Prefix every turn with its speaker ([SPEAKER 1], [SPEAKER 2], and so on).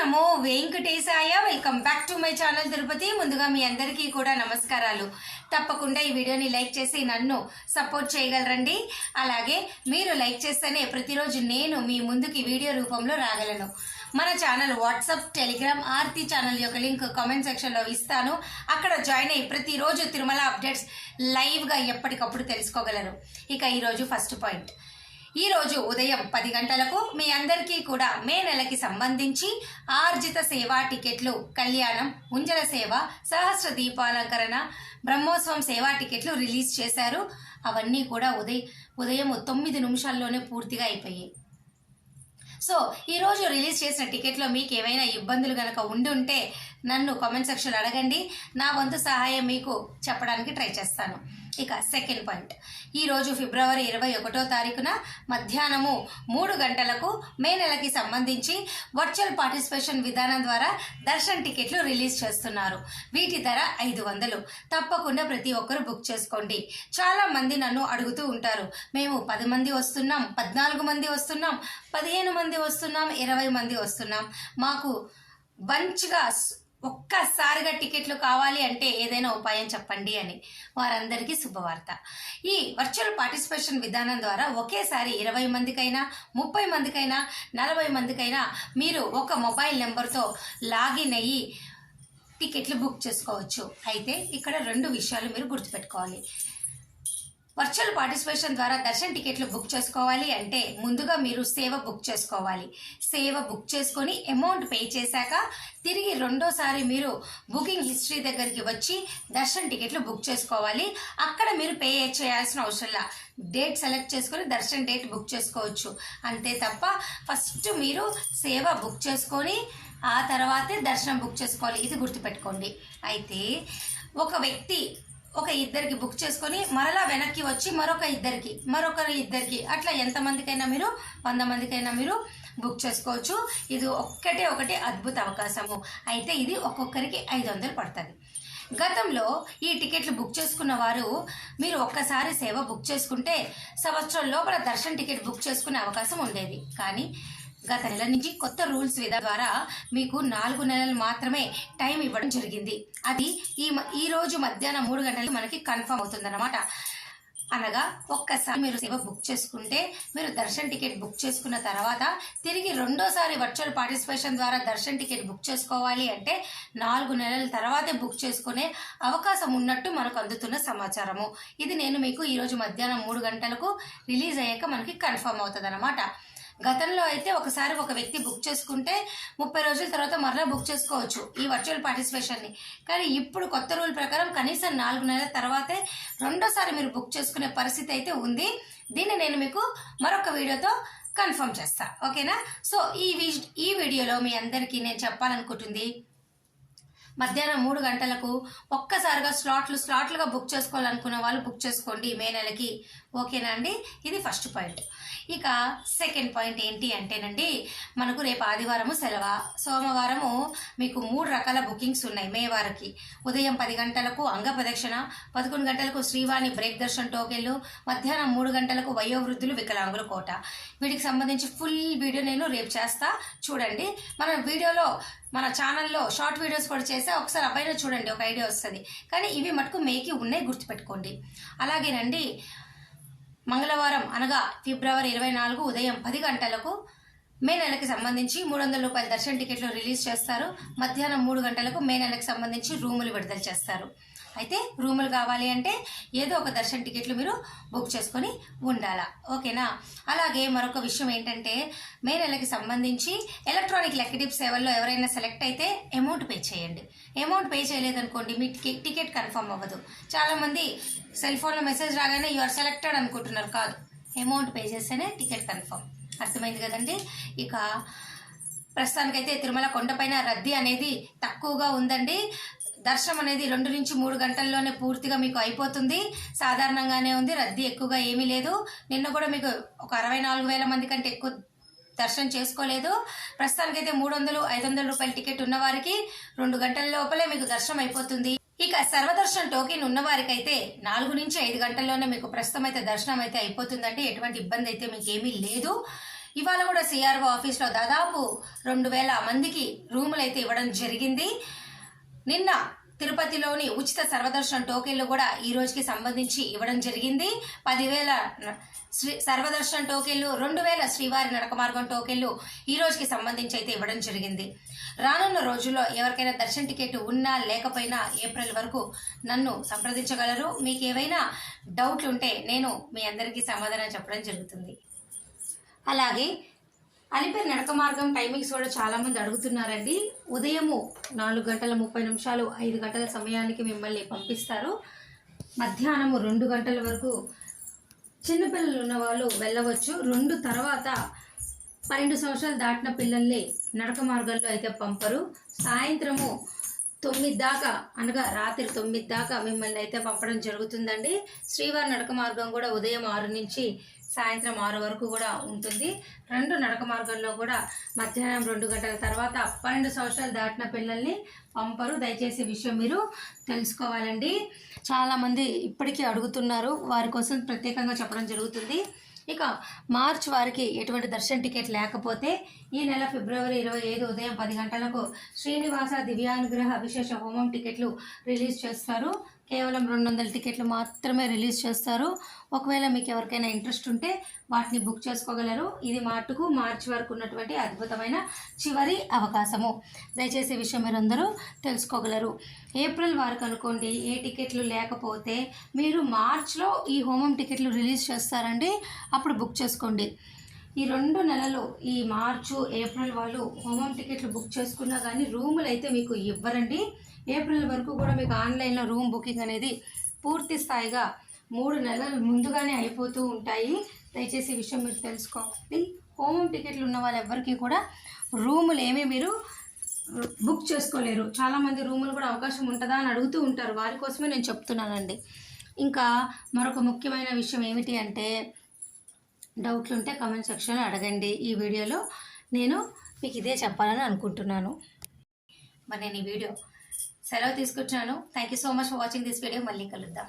[SPEAKER 1] Namo Venkatesaya. Welcome back to my channel Tirupati. ముందుగా మీ అందరికీ కూడా నమస్కారాలు. తప్పకుండా ఈ వీడియోని లైక్ చేసి నన్ను సపోర్ట్ చేయగలరండి. అలాగే మీరు లైక్ చేస్తేనే ప్రతిరోజు నేను మీ ముందుకి వీడియో రూపంలో రాగలను. మన channel WhatsApp, Telegram, Aarti channel యొక్క లింక్ కామెంట్ సెక్షన్లో ఇస్తాను. అక్కడ జాయిన్ అయ్యి ప్రతిరోజు తిరుమల అప్డేట్స్ లైవ్గా ఎప్పటికప్పుడు తెలుసుకోగలరు. ఇక ఈరోజు ఫస్ట్ పాయింట్. ఈరోజు ఉదయం 10 గంటలకు మీ అందరికీ కూడా మే నెలకి సంబంధించి ఆర్జిత సేవా టికెట్లు, కళ్యాణం, ఉంజల సేవ, సహస్ర దీపాలంకరణ, బ్రహ్మోత్సవం సేవా టికెట్లు రిలీజ్ చేశారు. అవన్నీ కూడా ఉదయం 9 నిమిషాల్లోనే పూర్తిగా అయిపోయాయి. సో ఈరోజు రిలీజ్ చేసిన టికెట్లో మీకు ఏమైనా ఇబ్బందులు కనుక ఉంటే నన్ను కామెంట్ సెక్షన్లో అడగండి. నా వంతు సహాయం మీకు చెప్పడానికి ట్రై చేస్తాను. ఇక సెకండ్ పాయింట్. ఈరోజు ఫిబ్రవరి 21వ తారీఖున మధ్యాహ్నము 3 గంటలకు మే నెలకి సంబంధించి వర్చువల్ పార్టిసిపేషన్ విధానం ద్వారా దర్శన్ టికెట్లు రిలీజ్ చేస్తున్నారు. వీటి ధర 500. తప్పకుండా ప్రతి ఒక్కరు బుక్ చేసుకోండి. చాలా మంది నన్ను అడుగుతూ ఉంటారు, మేము 10 మంది వస్తున్నాం, 14 మంది వస్తున్నాం, 15 మంది వస్తున్నాం, 20 మంది వస్తున్నాం, మాకు బంచ్గా ఒక్కసారిగా టికెట్లు కావాలి అంటే ఏదైనా ఉపాయం చెప్పండి అని. వారందరికీ శుభవార్త. ఈ వర్చువల్ పార్టిసిపేషన్ విధానం ద్వారా ఒకేసారి 20 మందికైనా, 30 మందికైనా, 40 మందికైనా మీరు ఒక మొబైల్ నెంబర్తో లాగిన్ అయ్యి టికెట్లు బుక్ చేసుకోవచ్చు. అయితే ఇక్కడ 2 విషయాలు మీరు గుర్తుపెట్టుకోవాలి. వర్చువల్ పార్టిసిపేషన్ ద్వారా దర్శన్ టికెట్లు బుక్ చేసుకోవాలి అంటే ముందుగా మీరు సేవ బుక్ చేసుకోవాలి. సేవ బుక్ చేసుకొని అమౌంట్ పే చేశాక తిరిగి రెండోసారి మీరు బుకింగ్ హిస్టరీ దగ్గరికి వచ్చి దర్శన్ టికెట్లు బుక్ చేసుకోవాలి. అక్కడ మీరు పే చేయాల్సిన అవసరంలా డేట్ సెలెక్ట్ చేసుకొని దర్శన్ డేట్ బుక్ చేసుకోవచ్చు. అంతే తప్ప ఫస్ట్ మీరు సేవ బుక్ చేసుకొని ఆ తర్వాతే దర్శనం బుక్ చేసుకోవాలి. ఇది గుర్తుపెట్టుకోండి. అయితే ఒక ఇద్దరికి బుక్ చేసుకొని మరలా వెనక్కి వచ్చి మరొకరి ఇద్దరికి అట్లా ఎంతమందికైనా మీరు 100 మందికైనా మీరు బుక్ చేసుకోవచ్చు. ఇది ఒకటి అద్భుత అవకాశము. అయితే ఇది ఒక్కొక్కరికి 500 పడుతుంది. గతంలో ఈ టికెట్లు బుక్ చేసుకున్న వారు మీరు ఒక్కసారి సేవ బుక్ చేసుకుంటే సంవత్సరం లోపల దర్శన్ టికెట్ బుక్ చేసుకునే అవకాశం ఉండేది. కానీ గత నెల నుంచి కొత్త రూల్స్ ద్వారా మీకు 4 నెలలు మాత్రమే టైం ఇవ్వడం జరిగింది. అది ఈ రోజు మధ్యాహ్నం 3 గంటలకు మనకి కన్ఫర్మ్ అవుతుందన్నమాట. అనగా ఒక్కసారి మీరు సేవ బుక్ చేసుకుంటే మీరు దర్శన్ టికెట్ బుక్ చేసుకున్న తర్వాత తిరిగి రెండోసారి వర్చువల్ పార్టిసిపేషన్ ద్వారా దర్శన్ టికెట్ బుక్ చేసుకోవాలి అంటే 4 నెలల తర్వాతే బుక్ చేసుకునే అవకాశం ఉన్నట్టు మనకు అందుతున్న సమాచారము. ఇది నేను మీకు ఈరోజు మధ్యాహ్నం 3 గంటలకు రిలీజ్ అయ్యాక మనకి కన్ఫర్మ్ అవుతుంది అన్నమాట. గతంలో అయితే ఒకసారి ఒక వ్యక్తి బుక్ చేసుకుంటే 30 రోజుల తర్వాత మరలా బుక్ చేసుకోవచ్చు ఈ వర్చువల్ పార్టిసిపేషన్ని. కానీ ఇప్పుడు కొత్త రూల్ ప్రకారం కనీసం 4 నెలల తర్వాతే రెండోసారి మీరు బుక్ చేసుకునే పరిస్థితి అయితే ఉంది. దీన్ని నేను మీకు మరొక వీడియోతో కన్ఫర్మ్ చేస్తా. ఓకేనా? సో ఈ వీడియోలో మీ అందరికీ నేను చెప్పాలనుకుంటుంది, మధ్యాహ్నం 3 గంటలకు ఒక్కసారిగా స్లాట్లుగా బుక్ చేసుకోవాలనుకున్న వాళ్ళు బుక్ చేసుకోండి మే నెలకి. ఓకేనా అండి? ఇది ఫస్ట్ పాయింట్. ఇక సెకండ్ పాయింట్ ఏంటి అంటేనండి, మనకు రేపు ఆదివారము సెలవు. సోమవారము మీకు 3 రకాల బుకింగ్స్ ఉన్నాయి మే వారికి. ఉదయం 10 గంటలకు అంగ ప్రదక్షిణ, 11 గంటలకు శ్రీవాణి బ్రేక్ దర్శన్ టోకెన్లు, మధ్యాహ్నం 3 గంటలకు వయోవృద్ధులు వికలాంగుల కోట. వీటికి సంబంధించి ఫుల్ వీడియో నేను రేపు చేస్తా, చూడండి. మన ఛానల్లో షార్ట్ వీడియోస్ కూడా చేసా, ఒకసారి అబ్బాయిలో చూడండి, ఒక ఐడియా వస్తుంది. కానీ ఇవి మటుకు మేకి ఉన్నాయి, గుర్తుపెట్టుకోండి. అలాగేనండి, మంగళవారం అనగా ఫిబ్రవరి 24 ఉదయం 10 గంటలకు మే నెలకి సంబంధించి 300 రూపాయల దర్శన్ టికెట్లు రిలీజ్ చేస్తారు. మధ్యాహ్నం 3 గంటలకు మే నెలకి సంబంధించి రూములు విడుదల చేస్తారు. అయితే రూములు కావాలి అంటే ఏదో ఒక దర్శన్ టికెట్లు మీరు బుక్ చేసుకొని ఉండాలా. ఓకేనా? అలాగే మరొక విషయం ఏంటంటే, మే నెలకి సంబంధించి ఎలక్ట్రానిక్ లెక్కటిప్ సేవల్లో ఎవరైనా సెలెక్ట్ అయితే అమౌంట్ పే చేయండి. అమౌంట్ పే చేయలేదనుకోండి మీ టికెట్ కన్ఫర్మ్ అవ్వదు. చాలామంది సెల్ ఫోన్లో మెసేజ్ రాగానే యు ఆర్ సెలెక్టెడ్ అనుకుంటున్నారు. కాదు, అమౌంట్ పే చేస్తేనే టికెట్ కన్ఫర్మ్. అర్థమైంది కదండి? ఇక ప్రస్తుతానికైతే తిరుమల కొండపైన రద్దీ అనేది తక్కువగా ఉందండి. దర్శనం అనేది 2 నుంచి 3 గంటల్లోనే పూర్తిగా మీకు అయిపోతుంది. సాధారణంగానే ఉంది, రద్దీ ఎక్కువగా ఏమీ లేదు. నిన్న కూడా మీకు ఒక 64,000 మంది కంటే ఎక్కువ దర్శనం చేసుకోలేదు. ప్రస్తుతానికైతే 300-500 రూపాయల టికెట్ ఉన్న వారికి 2 గంటల లోపలే మీకు దర్శనం అయిపోతుంది. ఇక సర్వదర్శన్ టోకెన్ ఉన్న వారికైతే 4 నుంచి 5 గంటల్లోనే మీకు ప్రస్తుతం అయితే దర్శనం అయితే అయిపోతుందండి. ఎటువంటి ఇబ్బంది అయితే మీకు ఏమీ లేదు. ఇవాళ కూడా సిఆర్ఓ ఆఫీస్లో దాదాపు 2000 మందికి రూములు అయితే ఇవ్వడం జరిగింది. నిన్న తిరుపతిలోని ఉచిత సర్వదర్శనం టోకెన్లు కూడా ఈ రోజుకి సంబంధించి ఇవ్వడం జరిగింది. 10,000 సర్వదర్శనం టోకెన్లు, 2,000 శ్రీవారి నడక మార్గం టోకెన్లు ఈ రోజుకి సంబంధించి అయితే ఇవ్వడం జరిగింది. రానున్న రోజుల్లో ఎవరికైనా దర్శన టికెట్ ఉన్నా లేకపోయినా ఏప్రిల్ వరకు నన్ను సంప్రదించగలరు. మీకు ఏవైనా డౌట్లు ఉంటే నేను మీ అందరికీ సమాధానం చెప్పడం జరుగుతుంది. అలాగే అలిపిరి నడక మార్గం టైమింగ్స్ కూడా చాలామంది అడుగుతున్నారండి. ఉదయము 4:30 5 గంటల సమయానికి మిమ్మల్ని పంపిస్తారు. మధ్యాహ్నము 2 గంటల వరకు చిన్నపిల్లలు ఉన్న వాళ్ళు వెళ్ళవచ్చు. 2 తర్వాత 12 సంవత్సరాలు దాటిన పిల్లల్ని నడక మార్గంలో అయితే పంపరు. సాయంత్రము 9 దాకా అనగా రాత్రి 9 దాకా మిమ్మల్ని అయితే పంపడం జరుగుతుందండి. శ్రీవారి నడక మార్గం కూడా ఉదయం 6 నుంచి సాయంత్రం 6 వరకు కూడా ఉంటుంది. 2 నడక మార్గంలో కూడా మధ్యాహ్నం 2 గంటల తర్వాత 12 సంవత్సరాలు దాటిన పిల్లల్ని పంపరు. దయచేసి విషయం మీరు తెలుసుకోవాలండి. చాలామంది ఇప్పటికీ అడుగుతున్నారు, వారి కోసం ప్రత్యేకంగా చెప్పడం జరుగుతుంది. ఇక మార్చ్ వారికి ఎటువంటి దర్శన టికెట్ లేకపోతే ఈ నెల ఫిబ్రవరి 25 ఉదయం 10 గంటలకు శ్రీనివాస దివ్యానుగ్రహ విశేష హోమం టికెట్లు రిలీజ్ చేస్తారు. కేవలం 200 టికెట్లు మాత్రమే రిలీజ్ చేస్తారు. ఒకవేళ మీకు ఎవరికైనా ఇంట్రెస్ట్ ఉంటే వాటిని బుక్ చేసుకోగలరు. ఇది మటుకు మార్చి వరకు ఉన్నటువంటి అద్భుతమైన చివరి అవకాశము. దయచేసి ఈ విషయం మీరందరూ తెలుసుకోగలరు. ఏప్రిల్ వరకు అనుకోండి ఏ టికెట్లు లేకపోతే మీరు మార్చ్లో ఈ హోమం టికెట్లు రిలీజ్ చేస్తారండి, అప్పుడు బుక్ చేసుకోండి. ఈ 2 నెలలు ఈ మార్చు ఏప్రిల్ వాళ్ళు హోమం టికెట్లు బుక్ చేసుకున్నా కానీ రూములు అయితే మీకు ఇవ్వరండి. ఏప్రిల్ వరకు కూడా మీకు ఆన్లైన్లో రూమ్ బుకింగ్ అనేది పూర్తి స్థాయిగా 3 నెలలు ముందుగానే అయిపోతూ ఉంటాయి. దయచేసి ఈ విషయం మీరు తెలుసుకోవాలి. హోమం టికెట్లు ఉన్న వాళ్ళు ఎవరికి కూడా రూములు ఏమీ మీరు బుక్ చేసుకోలేరు. చాలామంది రూములు కూడా అవకాశం ఉంటుందా అని అడుగుతూ ఉంటారు, వారి కోసమే నేను చెప్తున్నానండి. ఇంకా మరొక ముఖ్యమైన విషయం ఏమిటి అంటే, డౌట్లు ఉంటే కామెంట్ సెక్షన్లో అడగండి. ఈ వీడియోలో నేను మీకు ఇదే చెప్పాలని అనుకుంటున్నాను. మరి నేను ఈ వీడియో సెలవు తీసుకుంటున్నాను. Thank you so much for watching this video. మళ్ళీ కలుద్దాం.